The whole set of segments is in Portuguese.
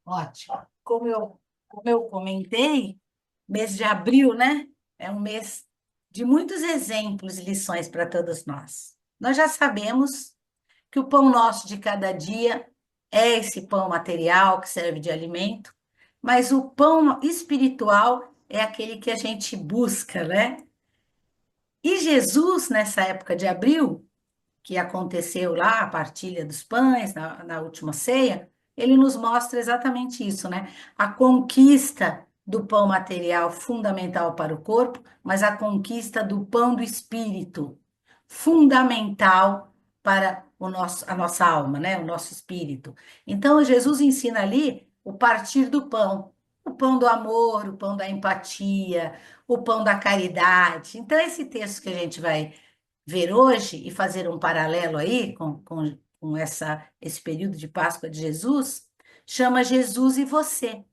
Ótimo. Como eu comentei, mês de abril, né? É um mês de muitos exemplos e lições para todos nós. Nós já sabemos que o pão nosso de cada dia é esse pão material que serve de alimento, mas o pão espiritual é aquele que a gente busca, né? E Jesus, nessa época de abril, que aconteceu lá, a partilha dos pães, na última ceia, ele nos mostra exatamente isso, né? A conquista do pão material fundamental para o corpo, mas a conquista do pão do espírito, fundamental para a nossa alma, né? O nosso espírito. Então, Jesus ensina ali o partir do pão. O pão do amor, o pão da empatia, o pão da caridade. Então, esse texto que a gente vai ver hoje e fazer um paralelo aí com esse período de Páscoa de Jesus, chama Jesus e você.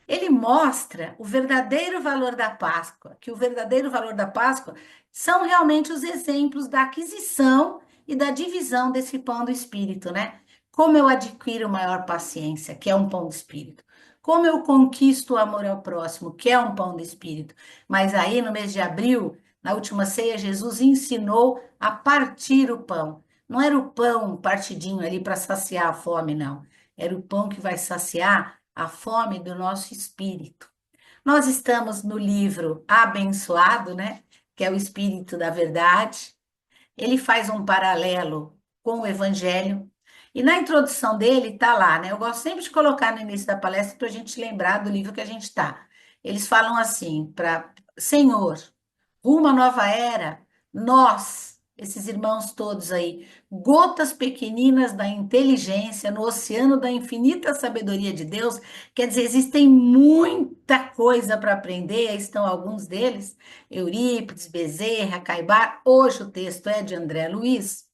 Ele mostra o verdadeiro valor da Páscoa, que o verdadeiro valor da Páscoa são realmente os exemplos da aquisição e da divisão desse pão do Espírito, né? Como eu adquiro maior paciência, que é um pão do Espírito. Como eu conquisto o amor ao próximo, que é um pão do Espírito. Mas aí, no mês de abril, na última ceia, Jesus ensinou a partir o pão. Não era o pão partidinho ali para saciar a fome, não. Era o pão que vai saciar a fome do nosso espírito. Nós estamos no livro Abençoado, né? Que é o Espírito da Verdade. Ele faz um paralelo com o Evangelho. E na introdução dele está lá, né? Eu gosto sempre de colocar no início da palestra para a gente lembrar do livro que a gente está. Eles falam assim, para Senhor, uma nova era, nós, esses irmãos todos aí, gotas pequeninas da inteligência no oceano da infinita sabedoria de Deus, quer dizer, existem muita coisa para aprender, aí estão alguns deles, Eurípides, Bezerra, Caibar, hoje o texto é de André Luiz.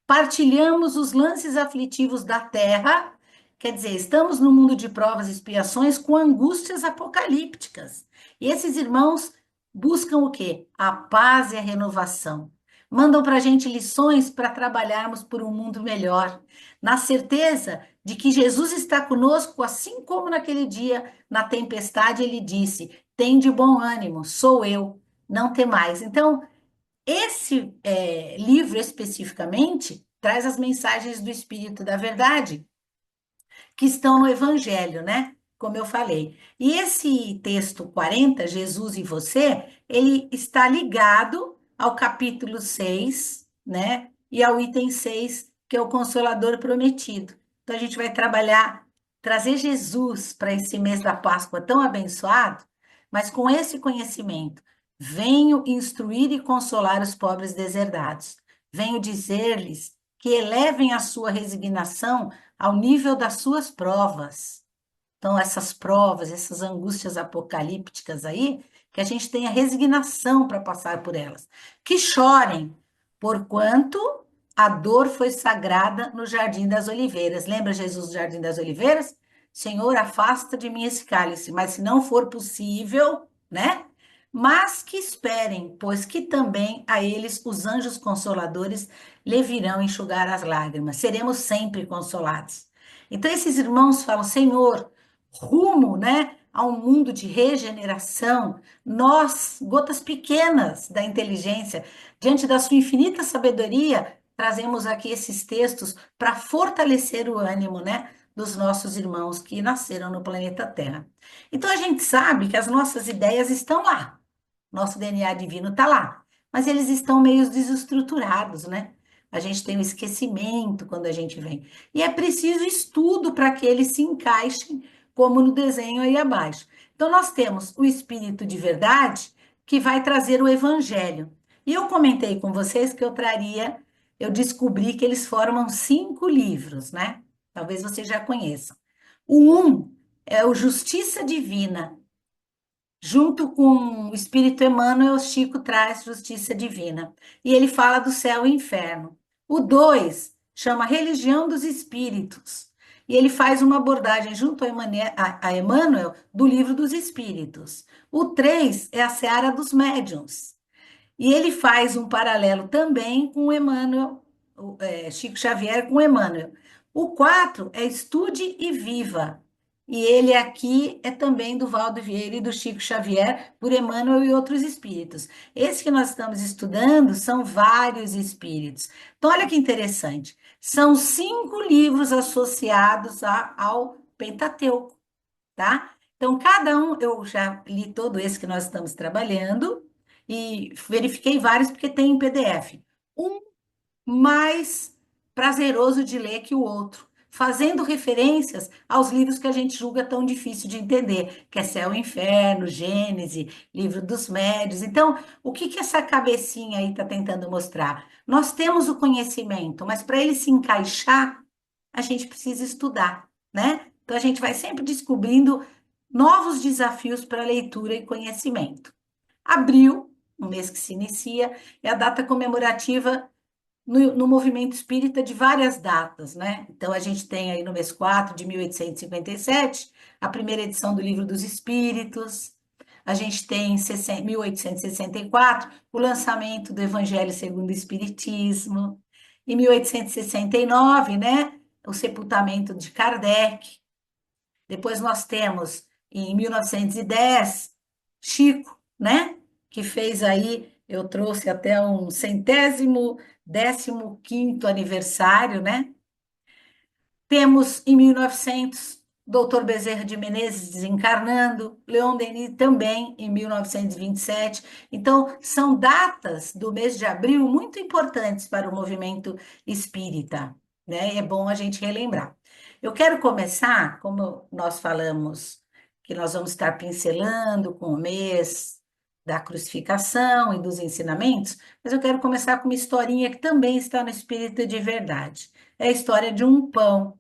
Partilhamos os lances aflitivos da terra, quer dizer, estamos no mundo de provas e expiações com angústias apocalípticas. E esses irmãos buscam o quê? A paz e a renovação. Mandam para a gente lições para trabalharmos por um mundo melhor, na certeza de que Jesus está conosco, assim como naquele dia, na tempestade, ele disse: tem de bom ânimo, sou eu, não temais. Então, esse livro especificamente traz as mensagens do Espírito da Verdade que estão no Evangelho, né? Como eu falei. E esse texto 40, Jesus e você, ele está ligado ao capítulo 6, né? E ao item 6, que é o Consolador Prometido. Então a gente vai trabalhar, trazer Jesus para esse mês da Páscoa tão abençoado, mas com esse conhecimento. Venho instruir e consolar os pobres deserdados. Venho dizer-lhes que elevem a sua resignação ao nível das suas provas. Então, essas provas, essas angústias apocalípticas aí, que a gente tenha resignação para passar por elas. Que chorem, porquanto a dor foi sagrada no Jardim das Oliveiras. Lembra Jesus do Jardim das Oliveiras? Senhor, afasta de mim esse cálice, mas se não for possível, né? Mas que esperem, pois que também a eles os anjos consoladores lhe virão enxugar as lágrimas. Seremos sempre consolados. Então, esses irmãos falam, Senhor, rumo, né, a um mundo de regeneração, nós, gotas pequenas da inteligência, diante da sua infinita sabedoria, trazemos aqui esses textos para fortalecer o ânimo, né, dos nossos irmãos que nasceram no planeta Terra. Então, a gente sabe que as nossas ideias estão lá, nosso DNA divino está lá, mas eles estão meio desestruturados, né? A gente tem o esquecimento quando a gente vem. E é preciso estudo para que eles se encaixem, como no desenho aí abaixo. Então, nós temos o Espírito de Verdade, que vai trazer o Evangelho. E eu comentei com vocês que eu descobri que eles formam 5 livros, né? Talvez vocês já conheçam. O um é o Justiça Divina. Junto com o Espírito Emmanuel, Chico traz justiça divina. E ele fala do céu e inferno. O 2 chama Religião dos Espíritos. E ele faz uma abordagem junto a Emmanuel do Livro dos Espíritos. O 3 é a Seara dos Médiuns. E ele faz um paralelo também com o Emmanuel, Chico Xavier com Emmanuel. O 4 é Estude e Viva. E ele aqui é também do Valdo Vieira e do Chico Xavier, por Emmanuel e outros espíritos. Esse que nós estamos estudando são vários espíritos. Então, olha que interessante. São 5 livros associados ao Pentateuco, tá? Então, cada um, eu já li todo esse que nós estamos trabalhando e verifiquei vários porque tem em PDF. Um mais prazeroso de ler que o outro, fazendo referências aos livros que a gente julga tão difícil de entender, que é Céu e Inferno, Gênese, Livro dos Médios. Então, o que que essa cabecinha aí está tentando mostrar? Nós temos o conhecimento, mas para ele se encaixar, a gente precisa estudar, né? Então, a gente vai sempre descobrindo novos desafios para leitura e conhecimento. Abril, um mês que se inicia, é a data comemorativa no movimento espírita de várias datas, né? Então, a gente tem aí no mês 4 de 1857, a primeira edição do Livro dos Espíritos, a gente tem em 1864 o lançamento do Evangelho segundo o Espiritismo, em 1869, né, o sepultamento de Kardec, depois nós temos, em 1910, Chico, né? Que fez aí, eu trouxe até um 115º aniversário, né? Temos, em 1900, Dr. Bezerra de Menezes desencarnando, Leon Denis também, em 1927. Então, são datas do mês de abril muito importantes para o movimento espírita, né? É bom a gente relembrar. Eu quero começar, como nós falamos, que nós vamos estar pincelando com o mês da crucificação e dos ensinamentos, mas eu quero começar com uma historinha que também está no Espírito de Verdade. É a história de um pão.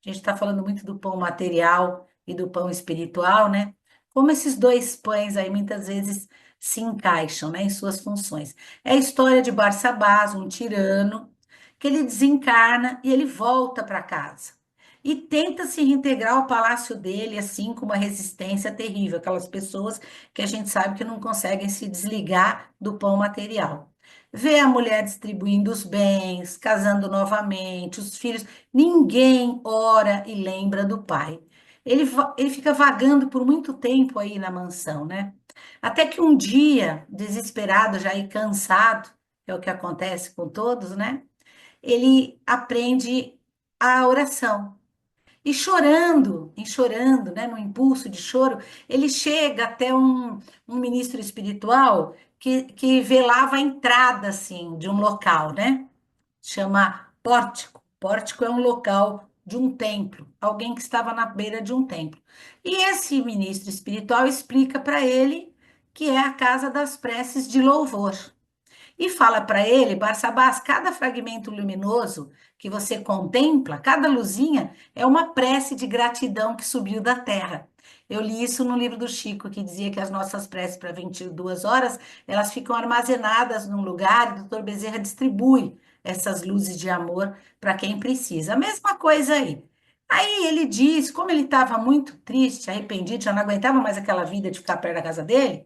A gente está falando muito do pão material e do pão espiritual, né? Como esses dois pães aí muitas vezes se encaixam, né, em suas funções. É a história de Barsabás, um tirano, que ele desencarna e ele volta para casa. E tenta se reintegrar ao palácio dele, assim, com uma resistência terrível, aquelas pessoas que a gente sabe que não conseguem se desligar do pão material. Vê a mulher distribuindo os bens, casando novamente, os filhos. Ninguém ora e lembra do pai. Ele fica vagando por muito tempo aí na mansão, né? Até que um dia, desesperado já e cansado, é o que acontece com todos, né? Ele aprende a oração. E chorando, né, no impulso de choro, ele chega até um ministro espiritual que velava a entrada, assim, de um local, né? Chama pórtico. Pórtico é um local de um templo, alguém que estava na beira de um templo. E esse ministro espiritual explica para ele que é a casa das preces de louvor. E fala para ele, Barsabás, cada fragmento luminoso que você contempla, cada luzinha, é uma prece de gratidão que subiu da terra. Eu li isso no livro do Chico, que dizia que as nossas preces para 22 horas, elas ficam armazenadas num lugar e o doutor Bezerra distribui essas luzes de amor para quem precisa. A mesma coisa aí. Aí ele diz, como ele estava muito triste, arrependido, já não aguentava mais aquela vida de ficar perto da casa dele,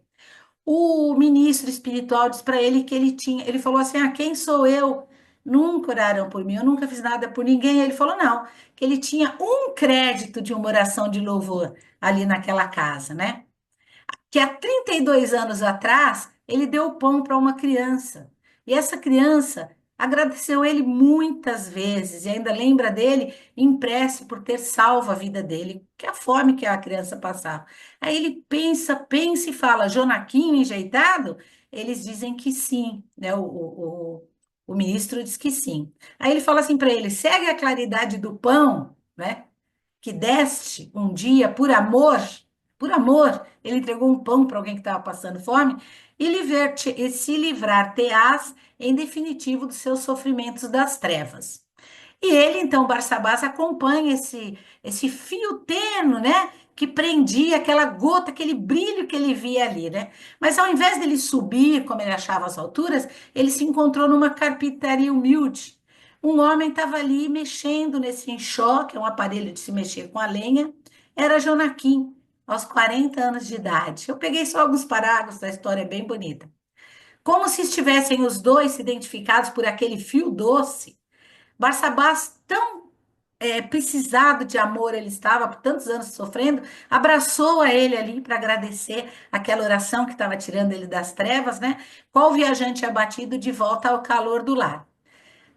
o ministro espiritual disse para ele que ele falou assim: "Ah, quem sou eu? Nunca oraram por mim, eu nunca fiz nada por ninguém". Ele falou: "Não, que ele tinha um crédito de uma oração de louvor ali naquela casa, né? Que há 32 anos atrás ele deu pão para uma criança. E essa criança agradeceu ele muitas vezes e ainda lembra dele em prece por ter salvo a vida dele, que é a fome que a criança passava. Aí ele pensa, pensa e fala: Jonaquim enjeitado? Eles dizem que sim, né? O ministro diz que sim. Aí ele fala assim para ele: segue a claridade do pão, né? Que deste um dia por amor, ele entregou um pão para alguém que estava passando fome, e se livrar-te-ás, em definitivo, dos seus sofrimentos das trevas. E ele, então, Barsabás, acompanha esse fio tênue, né? Que prendia aquela gota, aquele brilho que ele via ali, né? Mas ao invés dele subir, como ele achava as alturas, ele se encontrou numa carpintaria humilde. Um homem estava ali mexendo nesse enxó, que é um aparelho de se mexer com a lenha. Era Jonaquim, aos 40 anos de idade. Eu peguei só alguns parágrafos da história, é bem bonita. Como se estivessem os dois se identificados por aquele fio doce, Barsabás, tão precisado de amor ele estava, por tantos anos sofrendo, abraçou a ele ali para agradecer aquela oração que estava tirando ele das trevas, né? Qual viajante abatido de volta ao calor do lar?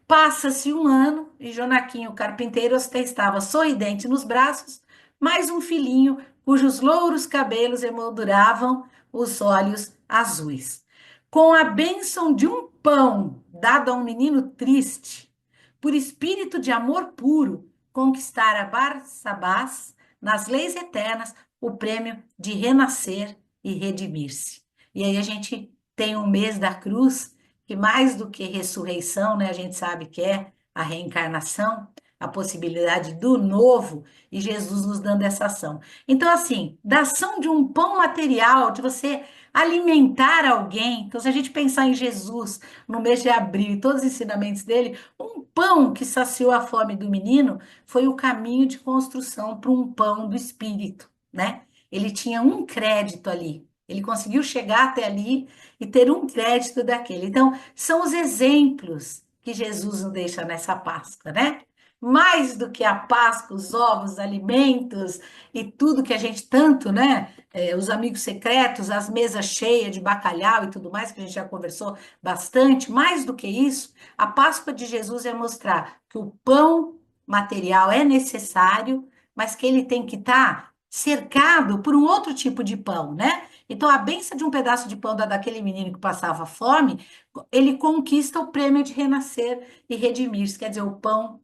Passa-se um ano e Jonaquim, o carpinteiro, ostentava sorridente nos braços mais um filhinho cujos louros cabelos emolduravam os olhos azuis. Com a bênção de um pão dado a um menino triste, por espírito de amor puro, conquistara Barsabás, nas leis eternas, o prêmio de renascer e redimir-se. E aí a gente tem o mês da cruz, que mais do que ressurreição, né, a gente sabe que é a reencarnação, a possibilidade do novo, e Jesus nos dando essa ação. Então, assim, da ação de um pão material, de você alimentar alguém. Então, se a gente pensar em Jesus no mês de abril e todos os ensinamentos dele, um pão que saciou a fome do menino foi o caminho de construção para um pão do espírito, né? Ele tinha um crédito ali. Ele conseguiu chegar até ali e ter um crédito daquele. Então, são os exemplos que Jesus nos deixa nessa Páscoa, né? Mais do que a Páscoa, os ovos, os alimentos e tudo que a gente tanto, né? Os amigos secretos, as mesas cheias de bacalhau e tudo mais, que a gente já conversou bastante. Mais do que isso, a Páscoa de Jesus é mostrar que o pão material é necessário, mas que ele tem que estar cercado por um outro tipo de pão, né? Então, a benção de um pedaço de pão daquele menino que passava fome, ele conquista o prêmio de renascer e redimir-se, quer dizer, o pão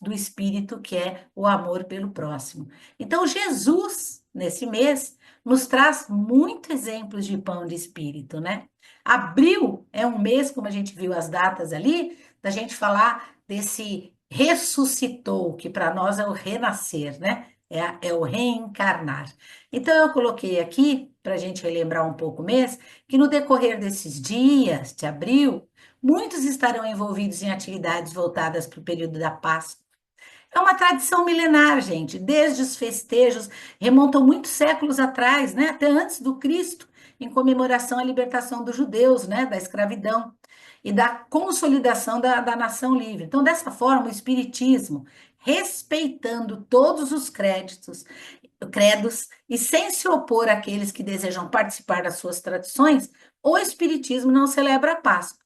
do Espírito, que é o amor pelo próximo. Então, Jesus, nesse mês, nos traz muitos exemplos de pão de Espírito, né? Abril é um mês, como a gente viu as datas ali, da gente falar desse ressuscitou, que para nós é o renascer, né? É o reencarnar. Então, eu coloquei aqui, para a gente relembrar um pouco o mês, que no decorrer desses dias de abril, muitos estarão envolvidos em atividades voltadas para o período da Páscoa. É uma tradição milenar, gente, desde os festejos, remontam muitos séculos atrás, né, até antes do Cristo, em comemoração à libertação dos judeus, né, da escravidão e da consolidação da nação livre. Então, dessa forma, o Espiritismo, respeitando todos os credos e sem se opor àqueles que desejam participar das suas tradições, o Espiritismo não celebra a Páscoa,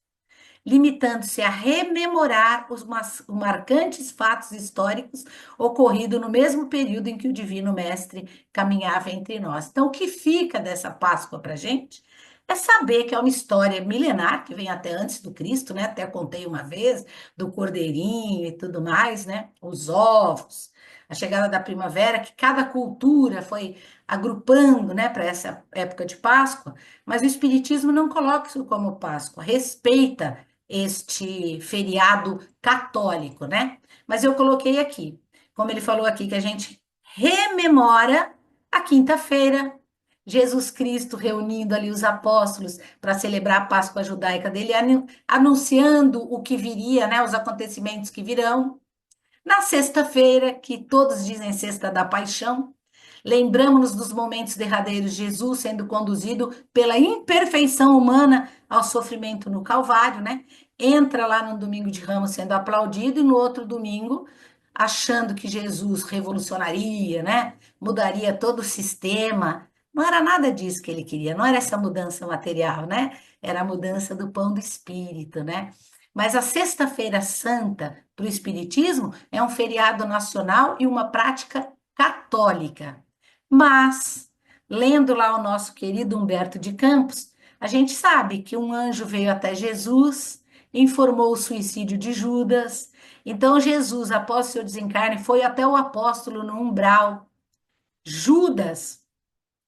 limitando-se a rememorar os marcantes fatos históricos ocorridos no mesmo período em que o Divino Mestre caminhava entre nós. Então, o que fica dessa Páscoa para a gente é saber que é uma história milenar, que vem até antes do Cristo, né? Até contei uma vez, do cordeirinho e tudo mais, né? Os ovos, a chegada da primavera, que cada cultura foi agrupando, né, para essa época de Páscoa, mas o Espiritismo não coloca isso como Páscoa, respeita este feriado católico, né? Mas eu coloquei aqui, como ele falou aqui, que a gente rememora a quinta-feira, Jesus Cristo reunindo ali os apóstolos para celebrar a Páscoa judaica dele, anunciando o que viria, né? Os acontecimentos que virão. Na sexta-feira, que todos dizem Sexta da Paixão, lembramos-nos dos momentos derradeiros de Jesus sendo conduzido pela imperfeição humana ao sofrimento no Calvário, né? Entra lá no domingo de Ramos sendo aplaudido e no outro domingo achando que Jesus revolucionaria, né? Mudaria todo o sistema. Não era nada disso que ele queria, não era essa mudança material, né? Era a mudança do pão do espírito, né? Mas a Sexta-feira Santa para o Espiritismo é um feriado nacional e uma prática católica. Mas, lendo lá o nosso querido Humberto de Campos, a gente sabe que um anjo veio até Jesus, informou o suicídio de Judas. Então, Jesus, após seu desencarne, foi até o apóstolo no umbral. Judas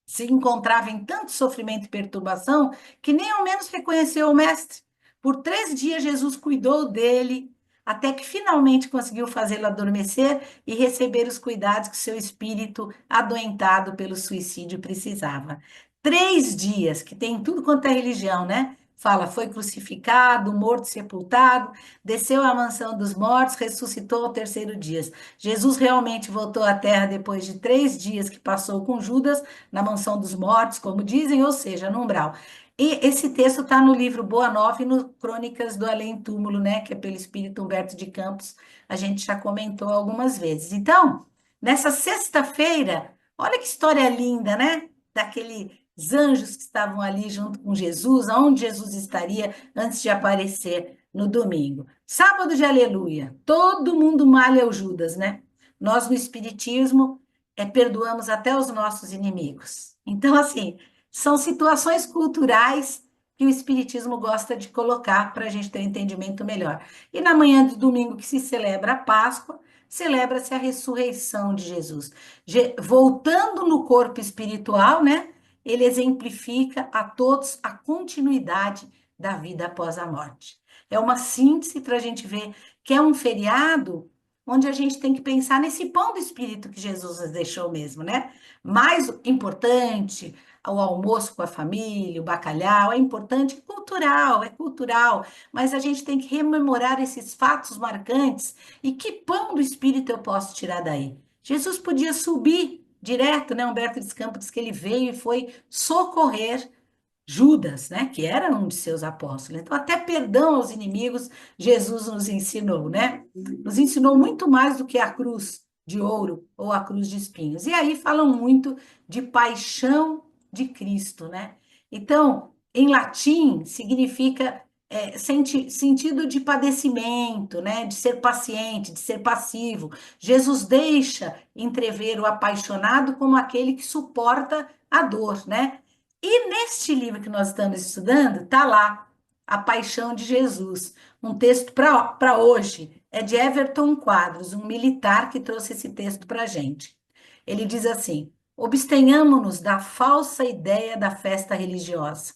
se encontrava em tanto sofrimento e perturbação que nem ao menos reconheceu o Mestre. Por 3 dias, Jesus cuidou dele, até que finalmente conseguiu fazê-lo adormecer e receber os cuidados que seu espírito, adoentado pelo suicídio, precisava. 3 dias, que tem tudo quanto é religião, né? Fala, foi crucificado, morto, sepultado, desceu à mansão dos mortos, ressuscitou ao terceiro dia. Jesus realmente voltou à terra depois de 3 dias que passou com Judas, na mansão dos mortos, como dizem, ou seja, no umbral. E esse texto está no livro Boa Nova e no Crônicas do Além Túmulo, né? Que é pelo Espírito Humberto de Campos. A gente já comentou algumas vezes. Então, nessa sexta-feira, olha que história linda, né? Daqueles anjos que estavam ali junto com Jesus, aonde Jesus estaria antes de aparecer no domingo. Sábado de Aleluia. Todo mundo malha o Judas, né? Nós no Espiritismo perdoamos até os nossos inimigos. Então, assim. São situações culturais que o Espiritismo gosta de colocar para a gente ter um entendimento melhor. E na manhã do domingo, que se celebra a Páscoa, celebra-se a ressurreição de Jesus. Voltando no corpo espiritual, né? Ele exemplifica a todos a continuidade da vida após a morte. É uma síntese para a gente ver que é um feriado onde a gente tem que pensar nesse pão do Espírito que Jesus nos deixou mesmo, né? Mais importante, o almoço com a família, o bacalhau, é importante, é cultural, mas a gente tem que rememorar esses fatos marcantes e que pão do Espírito eu posso tirar daí? Jesus podia subir direto, né? Humberto de Campos diz que ele veio e foi socorrer Judas, né, que era um de seus apóstolos. Então, até perdão aos inimigos, Jesus nos ensinou, né? Nos ensinou muito mais do que a cruz de ouro ou a cruz de espinhos. E aí falam muito de paixão de Cristo, né? Então, em latim, significa sentido de padecimento, né? De ser paciente, de ser passivo. Jesus deixa entrever o apaixonado como aquele que suporta a dor, né? E neste livro que nós estamos estudando, está lá, A Paixão de Jesus. Um texto para hoje. É de Everton Quadros, um militar que trouxe esse texto para a gente. Ele diz assim: abstenhamos-nos da falsa ideia da festa religiosa,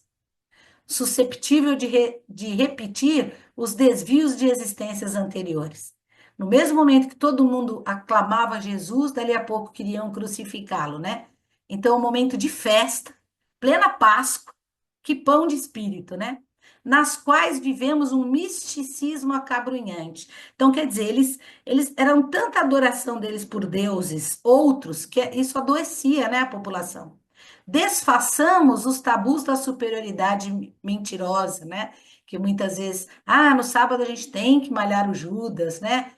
susceptível de repetir os desvios de existências anteriores. No mesmo momento que todo mundo aclamava Jesus, dali a pouco queriam crucificá-lo, né? Então, um momento de festa, plena Páscoa, que pão de espírito, né? Nas quais vivemos um misticismo acabrunhante. Então, quer dizer, eles eram tanta adoração deles por deuses, outros, que isso adoecia, né, a população. Desfaçamos os tabus da superioridade mentirosa, né? Que muitas vezes, no sábado a gente tem que malhar o Judas, né?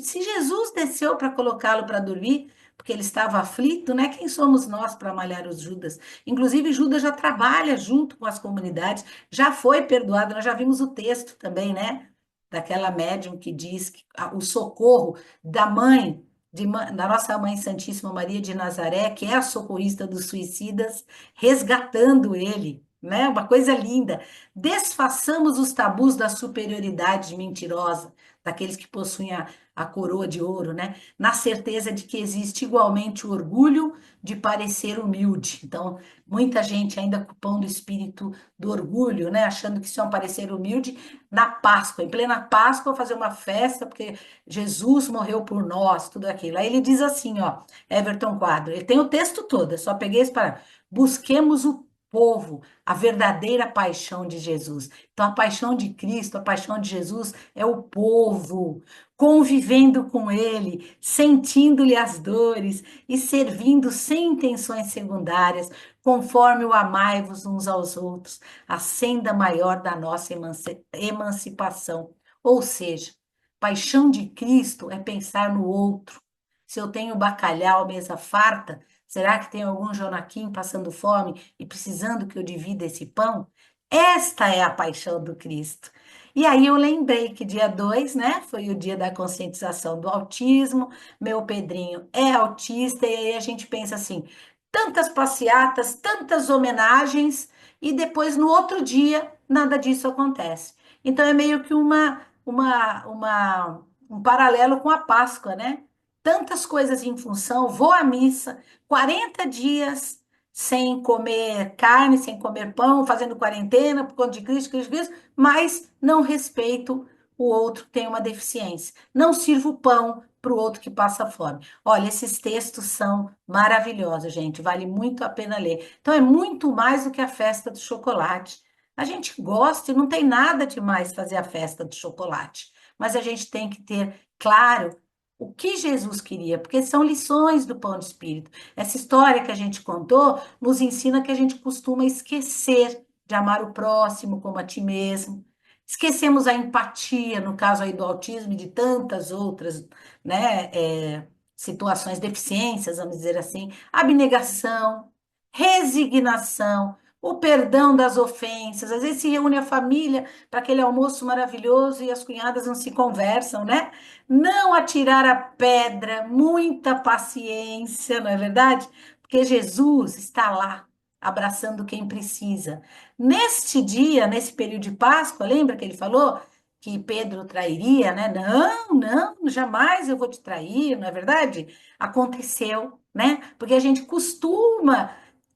Se Jesus desceu para colocá-lo para dormir, porque ele estava aflito, né? Quem somos nós para malhar os Judas? Inclusive, Judas já trabalha junto com as comunidades, já foi perdoado, nós já vimos o texto também, né? Daquela médium que diz que o socorro da mãe da nossa Mãe Santíssima Maria de Nazaré, que é a socorrista dos suicidas, resgatando ele, né? Uma coisa linda. Desfaçamos os tabus da superioridade mentirosa, daqueles que possuem a coroa de ouro, né? Na certeza de que existe igualmente o orgulho de parecer humilde. Então, muita gente ainda culpando o espírito do orgulho, né? Achando que se vão parecer humilde na Páscoa, em plena Páscoa, fazer uma festa, porque Jesus morreu por nós, tudo aquilo. Aí ele diz assim, ó, Everton Quadro, ele tem o texto todo, eu só peguei esse para busquemos o povo, a verdadeira paixão de Jesus. Então, a paixão de Cristo, a paixão de Jesus é o povo, convivendo com ele, sentindo-lhe as dores e servindo sem intenções secundárias, conforme o amai-vos uns aos outros, a senda maior da nossa emancipação. Ou seja, paixão de Cristo é pensar no outro. Se eu tenho bacalhau, mesa farta, será que tem algum Jonaquim passando fome e precisando que eu divida esse pão? Esta é a paixão do Cristo. E aí eu lembrei que dia 2, né, foi o dia da conscientização do autismo, meu Pedrinho é autista, e aí a gente pensa assim, tantas passeatas, tantas homenagens, e depois no outro dia nada disso acontece. Então é meio que um paralelo com a Páscoa, né? Tantas coisas em função, vou à missa, 40 dias sem comer carne, sem comer pão, fazendo quarentena por conta de Cristo, mas não respeito o outro que tem uma deficiência. Não sirvo pão para o outro que passa fome. Olha, esses textos são maravilhosos, gente, vale muito a pena ler. Então, é muito mais do que a festa do chocolate. A gente gosta e não tem nada de mais fazer a festa do chocolate, mas a gente tem que ter claro o que Jesus queria, porque são lições do pão de espírito. Essa história que a gente contou nos ensina que a gente costuma esquecer de amar o próximo como a ti mesmo. Esquecemos a empatia, no caso aí do autismo e de tantas outras, né, situações, deficiências, vamos dizer assim, abnegação, resignação, o perdão das ofensas. Às vezes se reúne a família para aquele almoço maravilhoso e as cunhadas não se conversam, né? Não atirar a pedra, muita paciência, não é verdade? Porque Jesus está lá, abraçando quem precisa. Neste dia, nesse período de Páscoa, lembra que ele falou que Pedro trairia, né? Não, não, jamais eu vou te trair, não é verdade? Aconteceu, né? Porque a gente costuma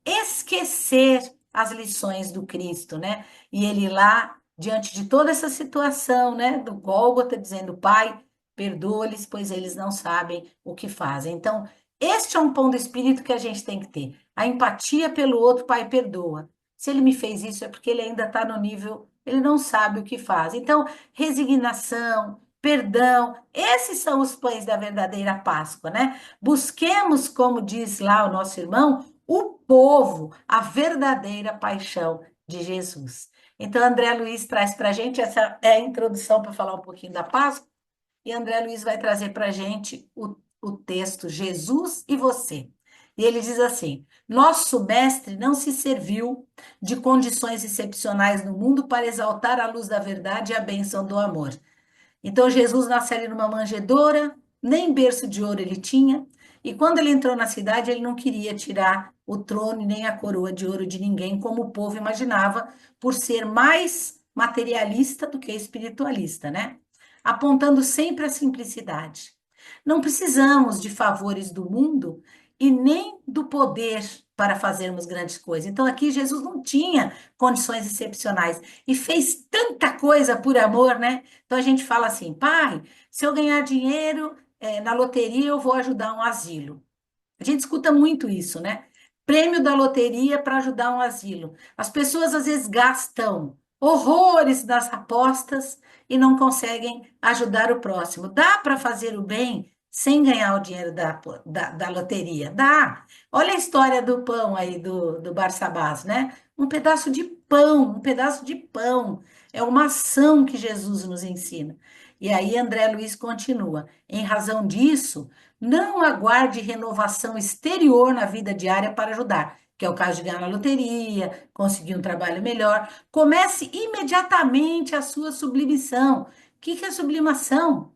esquecer as lições do Cristo, né? E ele lá, diante de toda essa situação, né, do Gólgota, dizendo: Pai, perdoa-lhes, pois eles não sabem o que fazem. Então, este é um pão do Espírito que a gente tem que ter. A empatia pelo outro, Pai, perdoa. Se ele me fez isso, é porque ele ainda está no nível, ele não sabe o que faz. Então, resignação, perdão, esses são os pães da verdadeira Páscoa, né? Busquemos, como diz lá o nosso irmão, o povo, a verdadeira paixão de Jesus. Então, André Luiz traz para a gente, essa é a introdução para falar um pouquinho da Páscoa, e André Luiz vai trazer para a gente o texto Jesus e Você. E ele diz assim: Nosso mestre não se serviu de condições excepcionais no mundo para exaltar a luz da verdade e a bênção do amor. Então Jesus nasceu ali numa manjedoura, nem berço de ouro ele tinha, e quando ele entrou na cidade, ele não queria tirar o trono e nem a coroa de ouro de ninguém, como o povo imaginava, por ser mais materialista do que espiritualista, né? Apontando sempre a simplicidade. Não precisamos de favores do mundo e nem do poder para fazermos grandes coisas. Então aqui Jesus não tinha condições excepcionais e fez tanta coisa por amor, né? Então a gente fala assim: pai, se eu ganhar dinheiro na loteria, eu vou ajudar um asilo. A gente escuta muito isso, né? Prêmio da loteria para ajudar um asilo. As pessoas às vezes gastam horrores nas apostas e não conseguem ajudar o próximo. Dá para fazer o bem sem ganhar o dinheiro da loteria? Dá. Olha a história do pão aí do Barsabás, né? Um pedaço de pão, um pedaço de pão. É uma ação que Jesus nos ensina. E aí André Luiz continua. Em razão disso, não aguarde renovação exterior na vida diária para ajudar, que é o caso de ganhar na loteria, conseguir um trabalho melhor. Comece imediatamente a sua sublimação. O que é sublimação?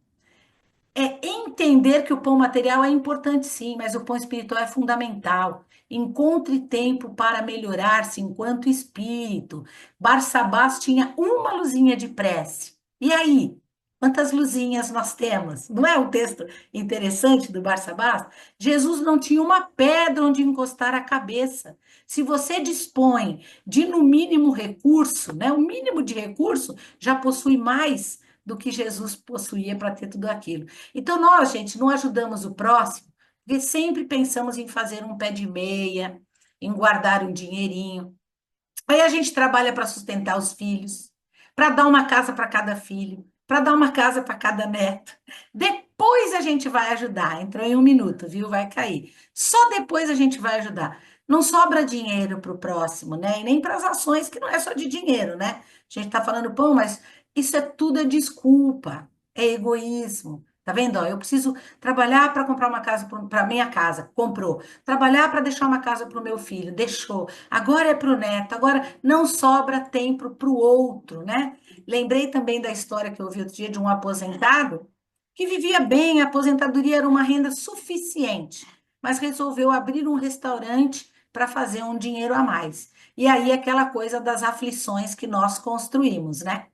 É entender que o pão material é importante, sim, mas o pão espiritual é fundamental. Encontre tempo para melhorar-se enquanto espírito. Barsabás tinha uma luzinha de prece. E aí? Quantas luzinhas nós temos? Não é um texto interessante do Barsabás? Jesus não tinha uma pedra onde encostar a cabeça. Se você dispõe de, no mínimo, recurso, né? O mínimo de recurso já possui mais do que Jesus possuía para ter tudo aquilo. Então, nós, gente, não ajudamos o próximo, porque sempre pensamos em fazer um pé de meia, em guardar um dinheirinho. Aí a gente trabalha para sustentar os filhos, para dar uma casa para cada filho, para dar uma casa para cada neto. Depois a gente vai ajudar. Entrou em um minuto, viu? Vai cair. Só depois a gente vai ajudar. Não sobra dinheiro para o próximo, né? E nem para as ações, que não é só de dinheiro, né? A gente está falando, pão, mas isso é tudo é desculpa, é egoísmo. Tá vendo? Ó, eu preciso trabalhar para comprar uma casa para minha casa, comprou. Trabalhar para deixar uma casa para o meu filho, deixou. Agora é para o neto, agora não sobra tempo para o outro, né? Lembrei também da história que eu ouvi outro dia de um aposentado que vivia bem, a aposentadoria era uma renda suficiente, mas resolveu abrir um restaurante para fazer um dinheiro a mais. E aí aquela coisa das aflições que nós construímos, né?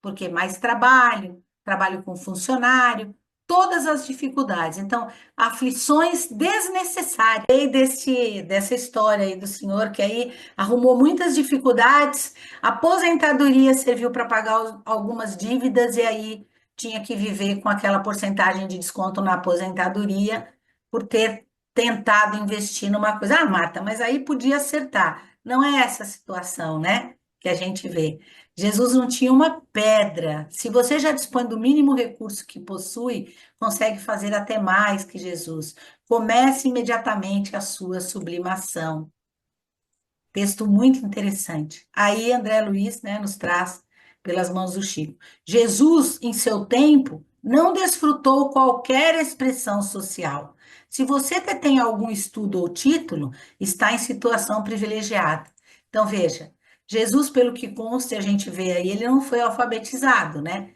Porque mais trabalho, trabalho com funcionário, todas as dificuldades. Então, aflições desnecessárias. E dessa história aí do senhor que aí arrumou muitas dificuldades, a aposentadoria serviu para pagar algumas dívidas e aí tinha que viver com aquela porcentagem de desconto na aposentadoria por ter tentado investir numa coisa. Ah, Marta, mas aí podia acertar. Não é essa a situação, né? Que a gente vê. Jesus não tinha uma pedra. Se você já dispõe do mínimo recurso que possui, consegue fazer até mais que Jesus. Comece imediatamente a sua sublimação. Texto muito interessante. Aí André Luiz, né, nos traz pelas mãos do Chico. Jesus, em seu tempo, não desfrutou qualquer expressão social. Se você tem algum estudo ou título, está em situação privilegiada. Então, veja, Jesus, pelo que consta, a gente vê aí, ele não foi alfabetizado, né?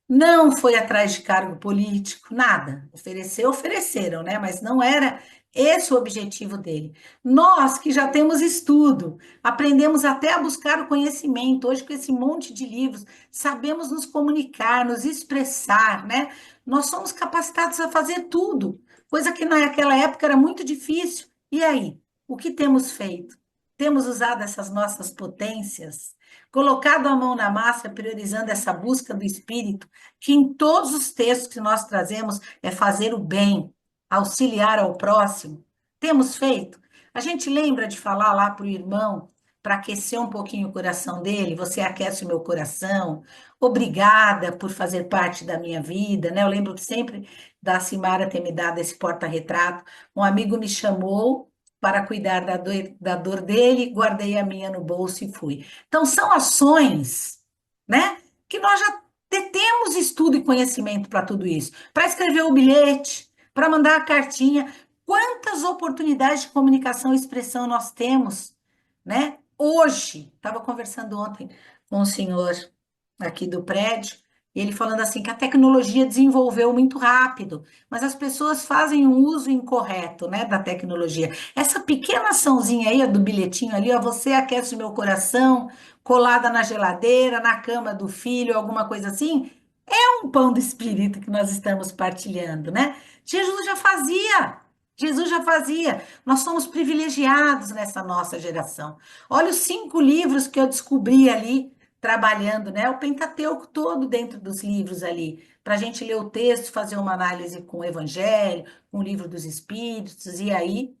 Não foi atrás de cargo político, nada. Ofereceram, né? Mas não era esse o objetivo dele. Nós que já temos estudo, aprendemos até a buscar o conhecimento, hoje com esse monte de livros, sabemos nos comunicar, nos expressar, né? Nós somos capacitados a fazer tudo, coisa que naquela época era muito difícil. E aí, o que temos feito? Temos usado essas nossas potências, colocado a mão na massa, priorizando essa busca do espírito, que em todos os textos que nós trazemos é fazer o bem, auxiliar ao próximo. Temos feito? A gente lembra de falar lá para o irmão, para aquecer um pouquinho o coração dele, você aquece o meu coração, obrigada por fazer parte da minha vida, né? Eu lembro sempre da Cimara ter me dado esse porta-retrato. Um amigo me chamou para cuidar da dor dele, guardei a minha no bolso e fui. Então, são ações, né, que nós já temos estudo e conhecimento para tudo isso, para escrever o bilhete, para mandar a cartinha. Quantas oportunidades de comunicação e expressão nós temos, né? Hoje, estava conversando ontem com o senhor aqui do prédio, e ele falando assim que a tecnologia desenvolveu muito rápido, mas as pessoas fazem um uso incorreto, né, da tecnologia. Essa pequena açãozinha aí, do bilhetinho ali, ó, você aquece o meu coração, colada na geladeira, na cama do filho, alguma coisa assim, é um pão do espírito que nós estamos partilhando, né? Jesus já fazia. Jesus já fazia. Nós somos privilegiados nessa nossa geração. Olha os 5 livros que eu descobri ali trabalhando, né? O Pentateuco todo dentro dos livros ali, para a gente ler o texto, fazer uma análise com o Evangelho, com o livro dos Espíritos, e aí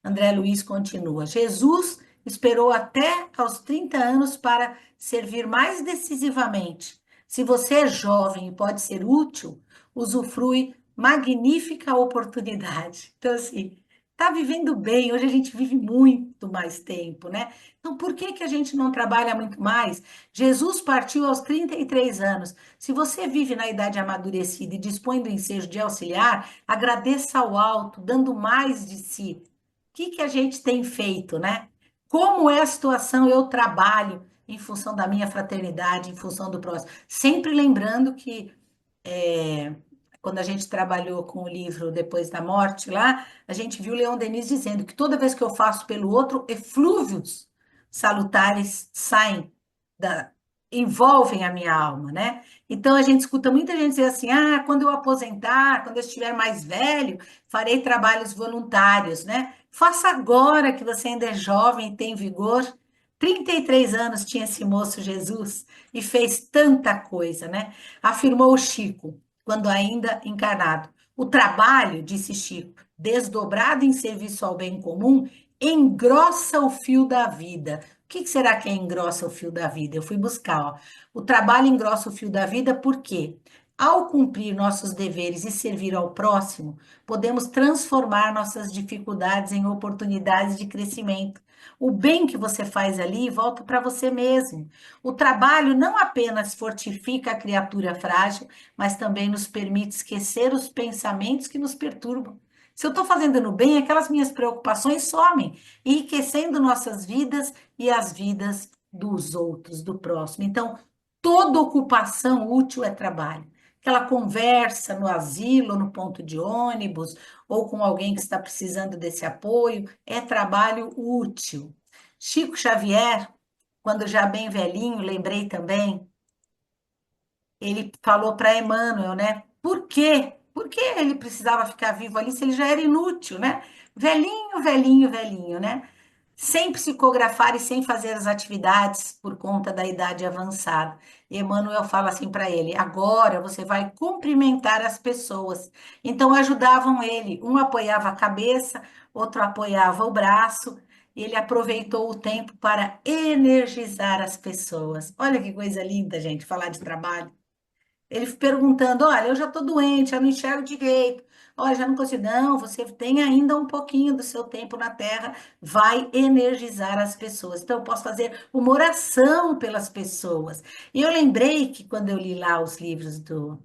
André Luiz continua. Jesus esperou até aos 30 anos para servir mais decisivamente. Se você é jovem e pode ser útil, usufrui magnífica oportunidade. Então, assim, tá vivendo bem. Hoje a gente vive muito mais tempo, né? Então, por que que a gente não trabalha muito mais? Jesus partiu aos 33 anos. Se você vive na idade amadurecida e dispõe do ensejo de auxiliar, agradeça ao alto, dando mais de si que a gente tem feito, né? Como é a situação? Eu trabalho em função da minha fraternidade, em função do próximo. Sempre lembrando que quando a gente trabalhou com o livro Depois da Morte lá, a gente viu Leon Denis dizendo que toda vez que eu faço pelo outro, eflúvios salutares saem da, envolvem a minha alma, né? Então a gente escuta muita gente dizer assim: ah, quando eu aposentar, quando eu estiver mais velho, farei trabalhos voluntários, né? Faça agora que você ainda é jovem e tem vigor. 33 anos tinha esse moço Jesus e fez tanta coisa, né? Afirmou o Chico, quando ainda encarnado. O trabalho, disse Chico, desdobrado em serviço ao bem comum, engrossa o fio da vida. O que será que é engrossa o fio da vida? Eu fui buscar, ó. O trabalho engrossa o fio da vida porque, ao cumprir nossos deveres e servir ao próximo, podemos transformar nossas dificuldades em oportunidades de crescimento. O bem que você faz ali volta para você mesmo. O trabalho não apenas fortifica a criatura frágil, mas também nos permite esquecer os pensamentos que nos perturbam. Se eu estou fazendo no bem, aquelas minhas preocupações somem, enriquecendo nossas vidas e as vidas dos outros, do próximo. Então, toda ocupação útil é trabalho. Aquela conversa no asilo, no ponto de ônibus, ou com alguém que está precisando desse apoio, é trabalho útil. Chico Xavier, quando já bem velhinho, lembrei também, ele falou para Emmanuel, né? Por quê? Por que ele precisava ficar vivo ali se ele já era inútil, né? Velhinho, velhinho, velhinho, né? Sem psicografar e sem fazer as atividades por conta da idade avançada. E Emmanuel fala assim para ele: agora você vai cumprimentar as pessoas. Então ajudavam ele, um apoiava a cabeça, outro apoiava o braço. E ele aproveitou o tempo para energizar as pessoas. Olha que coisa linda, gente, falar de trabalho. Ele perguntando: olha, eu já estou doente, eu não enxergo direito, olha, já não consigo. Não, você tem ainda um pouquinho do seu tempo na Terra, vai energizar as pessoas. Então, eu posso fazer uma oração pelas pessoas. E eu lembrei que quando eu li lá os livros do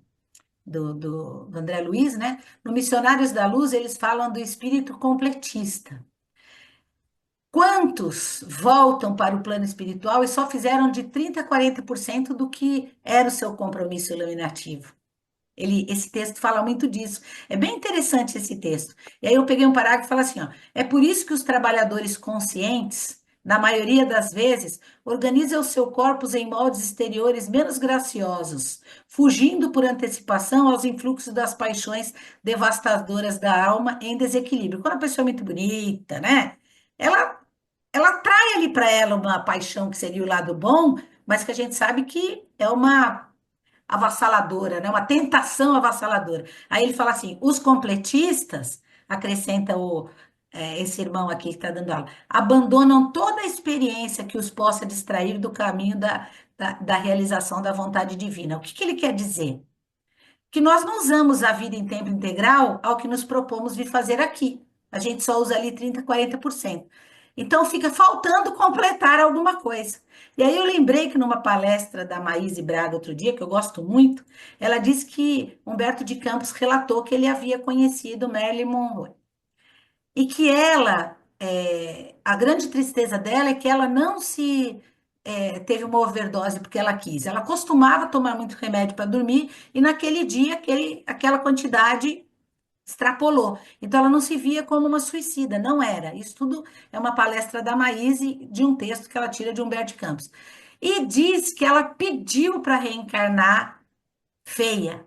André Luiz, né? No Missionários da Luz, eles falam do espírito completista. Quantos voltam para o plano espiritual e só fizeram de 30% a 40% do que era o seu compromisso iluminativo? Esse texto fala muito disso. É bem interessante esse texto. E aí eu peguei um parágrafo e falo assim, ó, é por isso que os trabalhadores conscientes, na maioria das vezes, organizam o seu corpus em moldes exteriores menos graciosos, fugindo por antecipação aos influxos das paixões devastadoras da alma em desequilíbrio. Quando a pessoa é muito bonita, né? Ela, ela atrai ali para ela uma paixão que seria o lado bom, mas que a gente sabe que é uma avassaladora, né? Uma tentação avassaladora. Aí ele fala assim: os completistas, acrescenta esse irmão aqui que está dando aula, abandonam toda a experiência que os possa distrair do caminho da realização da vontade divina. O que que ele quer dizer? Que nós não usamos a vida em tempo integral ao que nos propomos de fazer aqui. A gente só usa ali 30, 40%. Então fica faltando completar alguma coisa. E aí eu lembrei que numa palestra da Maíse Braga outro dia, que eu gosto muito, ela disse que Humberto de Campos relatou que ele havia conhecido Marilyn Monroe. E que ela, a grande tristeza dela é que ela não teve uma overdose porque ela quis. Ela costumava tomar muito remédio para dormir e naquele dia aquela quantidade extrapolou. Então ela não se via como uma suicida, não era. Isso tudo é uma palestra da Maíse de um texto que ela tira de Humberto de Campos. E diz que ela pediu para reencarnar feia,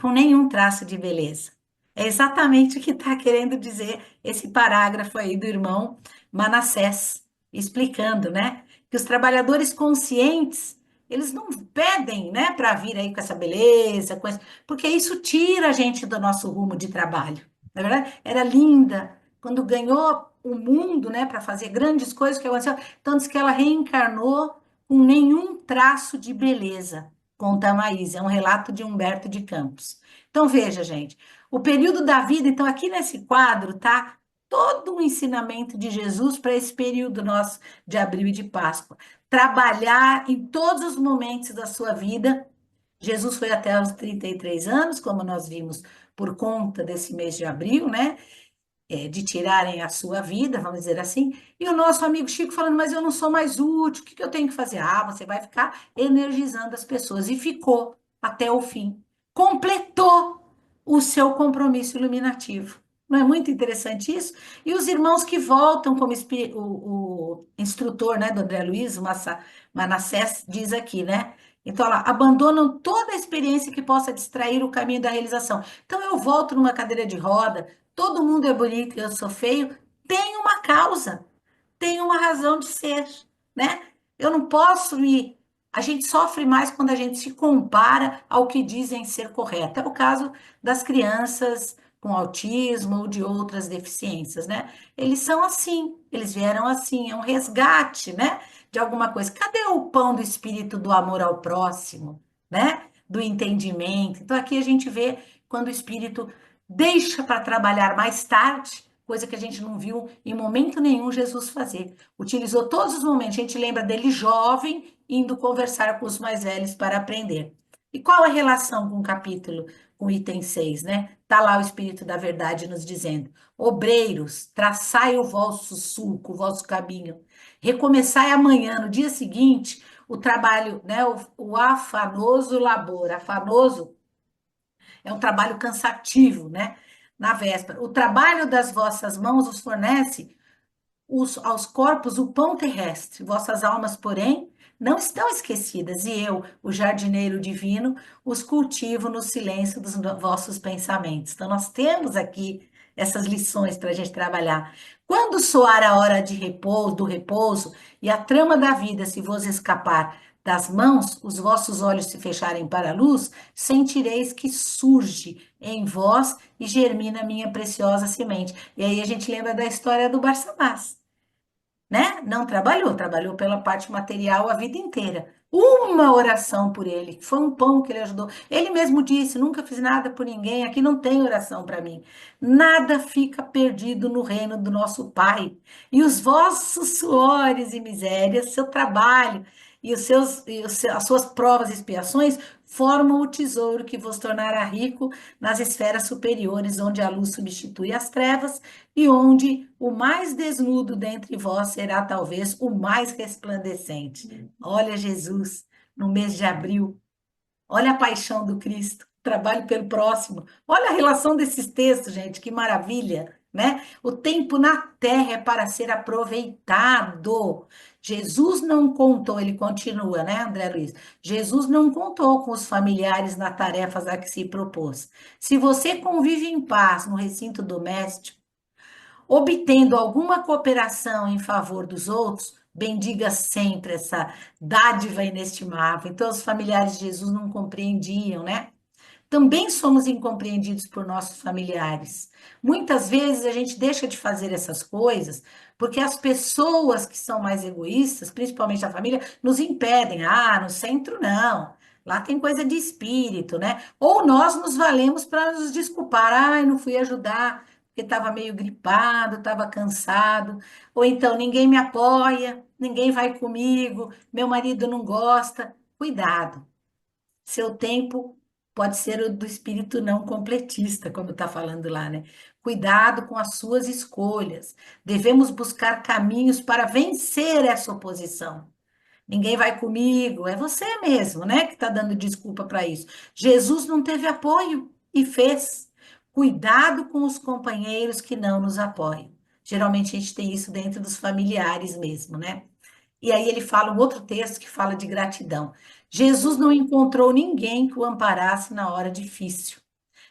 com nenhum traço de beleza. É exatamente o que está querendo dizer esse parágrafo aí do irmão Manassés, explicando, né? Que os trabalhadores conscientes, eles não pedem, né, para vir aí com essa beleza, porque isso tira a gente do nosso rumo de trabalho. Na verdade, era linda quando ganhou o mundo, né, para fazer grandes coisas, o que aconteceu? Então, diz que ela reencarnou com nenhum traço de beleza, conta a Maísa, é um relato de Humberto de Campos. Então, veja, gente, o período da vida, então, aqui nesse quadro, tá todo um ensinamento de Jesus para esse período nosso de abril e de Páscoa. Trabalhar em todos os momentos da sua vida. Jesus foi até os 33 anos, como nós vimos, por conta desse mês de abril, né? De tirarem a sua vida, vamos dizer assim, e o nosso amigo Chico falando, mas eu não sou mais útil, o que que eu tenho que fazer? Ah, você vai ficar energizando as pessoas, e ficou até o fim. Completou o seu compromisso iluminativo. Não é muito interessante isso? E os irmãos que voltam, como o instrutor, né, do André Luiz, o Manassés, diz aqui, né? Então, olha lá, abandonam toda a experiência que possa distrair o caminho da realização. Então, eu volto numa cadeira de roda, todo mundo é bonito e eu sou feio, tem uma causa, tem uma razão de ser, né? Eu não posso me. A gente sofre mais quando a gente se compara ao que dizem ser correto. É o caso das crianças com autismo ou de outras deficiências, né? Eles são assim, eles vieram assim, é um resgate, né? De alguma coisa. Cadê o pão do espírito do amor ao próximo, né? Do entendimento. Então aqui a gente vê quando o espírito deixa para trabalhar mais tarde, coisa que a gente não viu em momento nenhum Jesus fazer. Utilizou todos os momentos. A gente lembra dele jovem, indo conversar com os mais velhos para aprender. E qual a relação com o capítulo, com o item 6, né? Está lá o Espírito da Verdade nos dizendo: obreiros, traçai o vosso sulco, o vosso caminho. Recomeçai amanhã, no dia seguinte, o trabalho, né? O afanoso labor. Afanoso é um trabalho cansativo, né? Na véspera. O trabalho das vossas mãos os fornece aos corpos o pão terrestre. Vossas almas, porém, não estão esquecidas, e eu, o jardineiro divino, os cultivo no silêncio dos vossos pensamentos. Então, nós temos aqui essas lições para a gente trabalhar. Quando soar a hora de repouso, do repouso, e a trama da vida se vos escapar das mãos, os vossos olhos se fecharem para a luz, sentireis que surge em vós e germina minha preciosa semente. E aí a gente lembra da história do Barçabás, né? Não trabalhou, trabalhou pela parte material a vida inteira, uma oração por ele, que foi um pão que ele ajudou. Ele mesmo disse: nunca fiz nada por ninguém, aqui não tem oração para mim. Nada fica perdido no reino do nosso Pai. E os vossos suores e misérias, seu trabalho as suas provas e expiações formam o tesouro que vos tornará rico nas esferas superiores, onde a luz substitui as trevas e onde o mais desnudo dentre vós será talvez o mais resplandecente. Olha Jesus, no mês de abril, olha a paixão do Cristo, trabalho pelo próximo. Olha a relação desses textos, gente, que maravilha, né? O tempo na terra é para ser aproveitado. Jesus não contou, ele continua, né, André Luiz? Jesus não contou com os familiares na tarefa a que se propôs. Se você convive em paz no recinto doméstico, obtendo alguma cooperação em favor dos outros, bendiga sempre essa dádiva inestimável. Então, os familiares de Jesus não compreendiam, né? Também somos incompreendidos por nossos familiares. Muitas vezes a gente deixa de fazer essas coisas porque as pessoas que são mais egoístas, principalmente a família, nos impedem. Ah, no centro não. Lá tem coisa de espírito, né? Ou nós nos valemos para nos desculpar. Ah, eu não fui ajudar porque estava meio gripado, estava cansado. Ou então ninguém me apoia, ninguém vai comigo, meu marido não gosta. Cuidado. Seu tempo pode ser o do espírito não completista, como está falando lá, né? Cuidado com as suas escolhas. Devemos buscar caminhos para vencer essa oposição. Ninguém vai comigo, é você mesmo, né, que está dando desculpa para isso. Jesus não teve apoio e fez. Cuidado com os companheiros que não nos apoiam. Geralmente a gente tem isso dentro dos familiares mesmo, né? E aí ele fala um outro texto que fala de gratidão. Jesus não encontrou ninguém que o amparasse na hora difícil.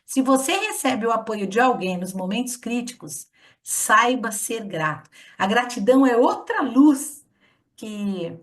Se você recebe o apoio de alguém nos momentos críticos, saiba ser grato. A gratidão é outra luz que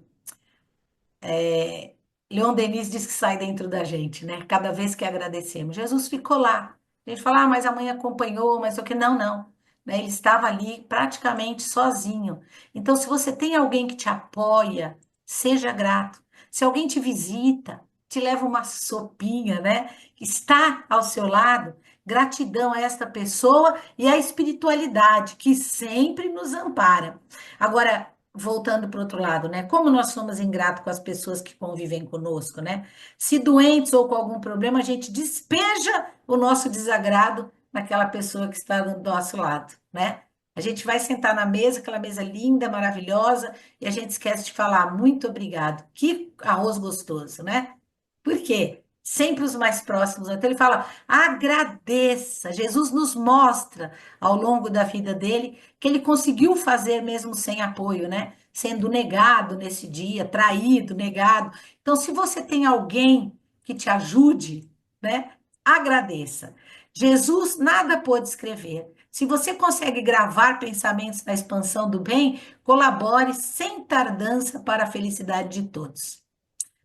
Leon Denis diz que sai dentro da gente, né? Cada vez que agradecemos. Jesus ficou lá. A gente fala, ah, mas a mãe acompanhou, mas o que? Não, não. Né? Ele estava ali praticamente sozinho. Então, se você tem alguém que te apoia, seja grato. Se alguém te visita, te leva uma sopinha, né? Está ao seu lado, gratidão a esta pessoa e à espiritualidade que sempre nos ampara. Agora, voltando para o outro lado, né? Como nós somos ingratos com as pessoas que convivem conosco, né? Se doentes ou com algum problema, a gente despeja o nosso desagrado naquela pessoa que está do nosso lado, né? A gente vai sentar na mesa, aquela mesa linda, maravilhosa, e a gente esquece de falar muito obrigado. Que arroz gostoso, né? Por quê? Sempre os mais próximos. Então ele fala: agradeça. Jesus nos mostra ao longo da vida dele que ele conseguiu fazer mesmo sem apoio, né? Sendo negado nesse dia, traído, negado. Então, se você tem alguém que te ajude, né? Agradeça. Jesus nada pôde escrever. Se você consegue gravar pensamentos na expansão do bem, colabore sem tardança para a felicidade de todos.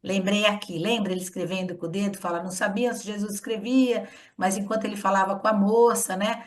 Lembrei aqui, lembra ele escrevendo com o dedo, fala, não sabia se Jesus escrevia, mas enquanto ele falava com a moça, né?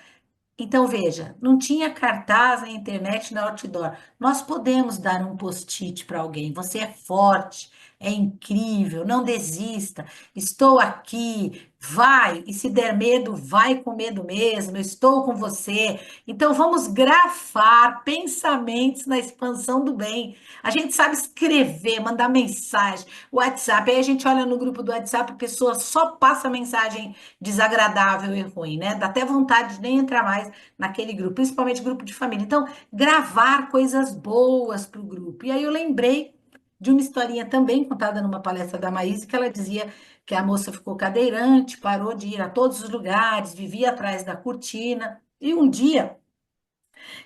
Então, veja, não tinha cartaz na internet, na outdoor. Nós podemos dar um post-it para alguém. Você é forte, é incrível, não desista. Estou aqui, vai. E se der medo, vai com medo mesmo. Eu estou com você. Então, vamos grafar pensamentos na expansão do bem. A gente sabe escrever, mandar mensagem, WhatsApp. Aí a gente olha no grupo do WhatsApp, a pessoa só passa mensagem desagradável e ruim, né? Dá até vontade de nem entrar mais naquele grupo, principalmente grupo de família. Então, gravar coisas boas para o grupo. E aí eu lembrei de uma historinha também contada numa palestra da Maísa, que ela dizia que a moça ficou cadeirante, parou de ir a todos os lugares, vivia atrás da cortina, e um dia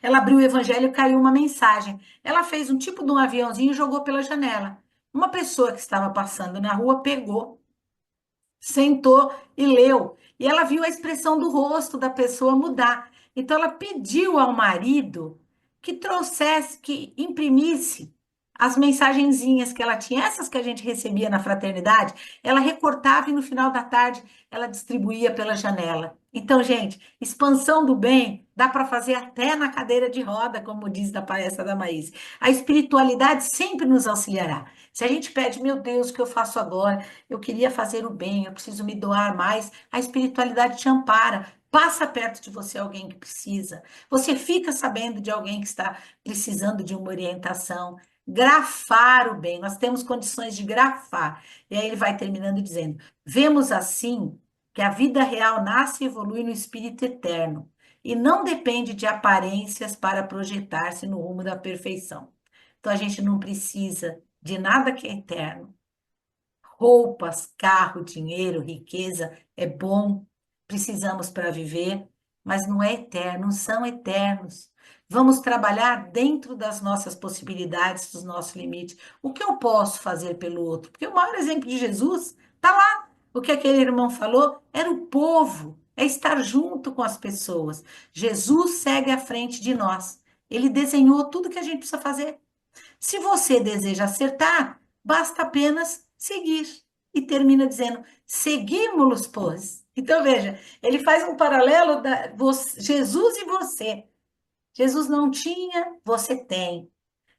ela abriu o evangelho e caiu uma mensagem. Ela fez um tipo de um aviãozinho e jogou pela janela. Uma pessoa que estava passando na rua pegou, sentou e leu. E ela viu a expressão do rosto da pessoa mudar. Então ela pediu ao marido que trouxesse, que imprimisse as mensagenzinhas que ela tinha, essas que a gente recebia na fraternidade, ela recortava e no final da tarde ela distribuía pela janela. Então, gente, expansão do bem dá para fazer até na cadeira de roda, como diz na palestra da Maíse. A espiritualidade sempre nos auxiliará. Se a gente pede, meu Deus, o que eu faço agora? Eu queria fazer o bem, eu preciso me doar mais. A espiritualidade te ampara. Passa perto de você alguém que precisa. Você fica sabendo de alguém que está precisando de uma orientação. Grafar o bem, nós temos condições de grafar. E aí ele vai terminando dizendo: vemos assim que a vida real nasce e evolui no espírito eterno e não depende de aparências para projetar-se no rumo da perfeição. Então a gente não precisa de nada que é eterno. Roupas, carro, dinheiro, riqueza é bom, precisamos para viver, mas não é eterno, não são eternos. Vamos trabalhar dentro das nossas possibilidades, dos nossos limites. O que eu posso fazer pelo outro? Porque o maior exemplo de Jesus está lá. O que aquele irmão falou era o povo, é estar junto com as pessoas. Jesus segue à frente de nós. Ele desenhou tudo que a gente precisa fazer. Se você deseja acertar, basta apenas seguir. E termina dizendo: seguimos-los, pois. Então, veja, ele faz um paralelo da Jesus e você. Jesus não tinha, você tem.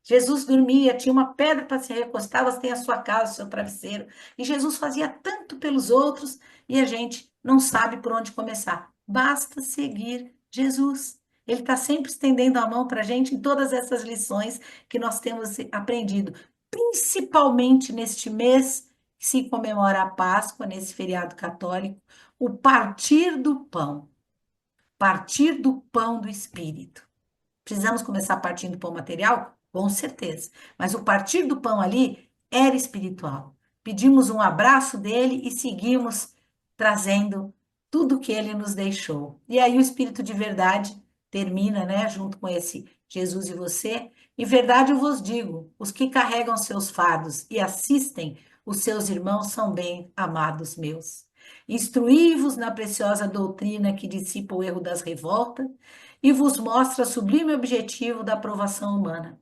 Jesus dormia, tinha uma pedra para se recostar, você tem a sua casa, o seu travesseiro. E Jesus fazia tanto pelos outros e a gente não sabe por onde começar. Basta seguir Jesus. Ele está sempre estendendo a mão para a gente em todas essas lições que nós temos aprendido, principalmente neste mês que se comemora a Páscoa, nesse feriado católico, o partir do pão do Espírito. Precisamos começar partindo do pão material? Com certeza. Mas o partir do pão ali era espiritual. Pedimos um abraço dele e seguimos trazendo tudo que ele nos deixou. E aí o Espírito de verdade termina, né, junto com esse Jesus e você. Em verdade eu vos digo, os que carregam seus fardos e assistem os seus irmãos são bem amados meus. Instruí-vos na preciosa doutrina que dissipa o erro das revoltas e vos mostra o sublime objetivo da aprovação humana.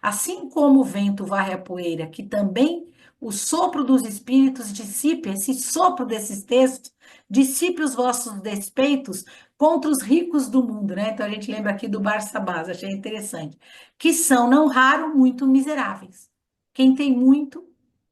Assim como o vento varre a poeira, que também o sopro dos espíritos dissipe, esse sopro desses textos, dissipe os vossos despeitos contra os ricos do mundo, né? Então a gente lembra aqui do Barsabás, achei interessante, que são, não raro, muito miseráveis. Quem tem muito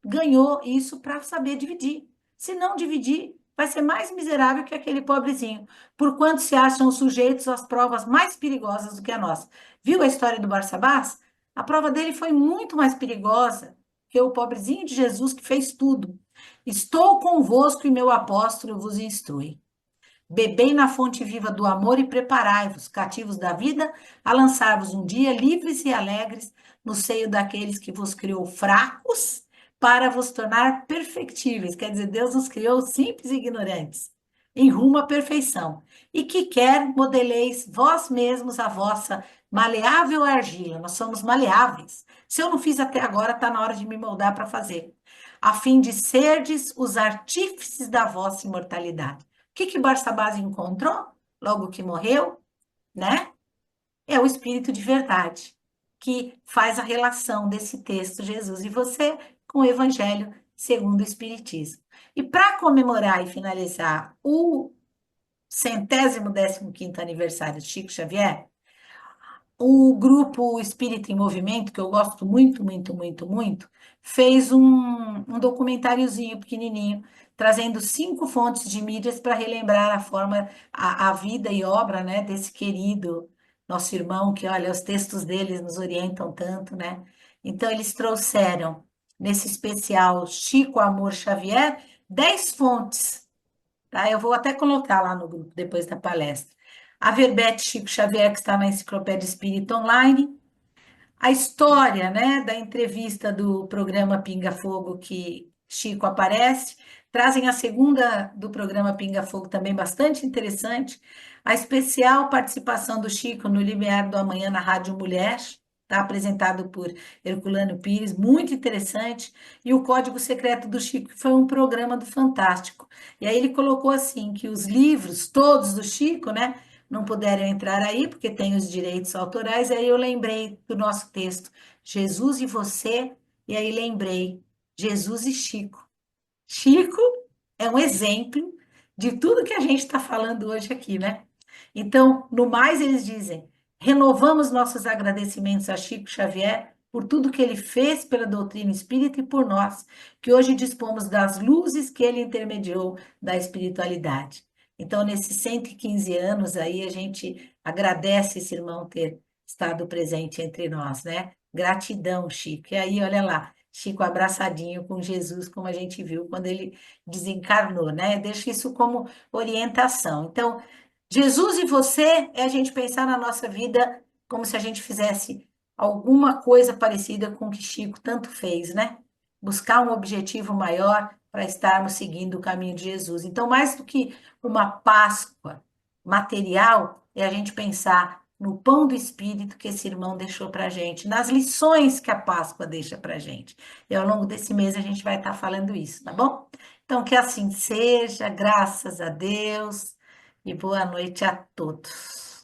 ganhou isso para saber dividir. Se não dividir, vai ser mais miserável que aquele pobrezinho, porquanto se acham sujeitos às provas mais perigosas do que a nossa. Viu a história do Barsabás? A prova dele foi muito mais perigosa que o pobrezinho de Jesus que fez tudo. Estou convosco e meu apóstolo vos instrui. Bebei na fonte viva do amor e preparai-vos, cativos da vida, a lançar-vos um dia livres e alegres no seio daqueles que vos criou fracos para vos tornar perfectíveis. Quer dizer, Deus nos criou simples e ignorantes, em rumo à perfeição. E que quer modeleis vós mesmos a vossa maleável argila. Nós somos maleáveis. Se eu não fiz até agora, está na hora de me moldar para fazer. A fim de serdes os artífices da vossa imortalidade. O que Barsabás encontrou logo que morreu, né? É o Espírito de verdade, que faz a relação desse texto, Jesus e você, com o Evangelho segundo o Espiritismo. E para comemorar e finalizar o 115º aniversário de Chico Xavier, o grupo Espírita em Movimento, que eu gosto muito, muito, muito, muito, fez um documentáriozinho pequenininho, trazendo 5 fontes de mídias para relembrar a forma, a vida e obra, né, desse querido nosso irmão, que, olha, os textos deles nos orientam tanto, né? Então, eles trouxeram, nesse especial Chico Amor Xavier, 10 fontes, tá? Eu vou até colocar lá no grupo depois da palestra. A Verbete Chico Xavier, que está na Enciclopédia Espírita Online, a história, né, da entrevista do programa Pinga Fogo que Chico aparece, trazem a segunda do programa Pinga Fogo também bastante interessante, a especial participação do Chico no Limiar do Amanhã na Rádio Mulher, tá apresentado por Herculano Pires, muito interessante, e o Código Secreto do Chico, que foi um programa do Fantástico. E aí ele colocou assim que os livros todos do Chico, né, não puderam entrar aí, porque tem os direitos autorais, aí eu lembrei do nosso texto Jesus e você, e aí lembrei, Jesus e Chico. Chico é um exemplo de tudo que a gente está falando hoje aqui, né? Então, no mais, eles dizem: renovamos nossos agradecimentos a Chico Xavier por tudo que ele fez pela doutrina espírita e por nós, que hoje dispomos das luzes que ele intermediou da espiritualidade. Então, nesses 115 anos aí, a gente agradece esse irmão ter estado presente entre nós, né? Gratidão, Chico. E aí, olha lá, Chico abraçadinho com Jesus, como a gente viu quando ele desencarnou, né? Deixo isso como orientação. Então, Jesus e você é a gente pensar na nossa vida como se a gente fizesse alguma coisa parecida com o que Chico tanto fez, né? Buscar um objetivo maior para estarmos seguindo o caminho de Jesus. Então, mais do que uma Páscoa material, é a gente pensar no pão do Espírito que esse irmão deixou para a gente, nas lições que a Páscoa deixa para a gente. E ao longo desse mês a gente vai estar falando isso, tá bom? Então, que assim seja, graças a Deus, e boa noite a todos.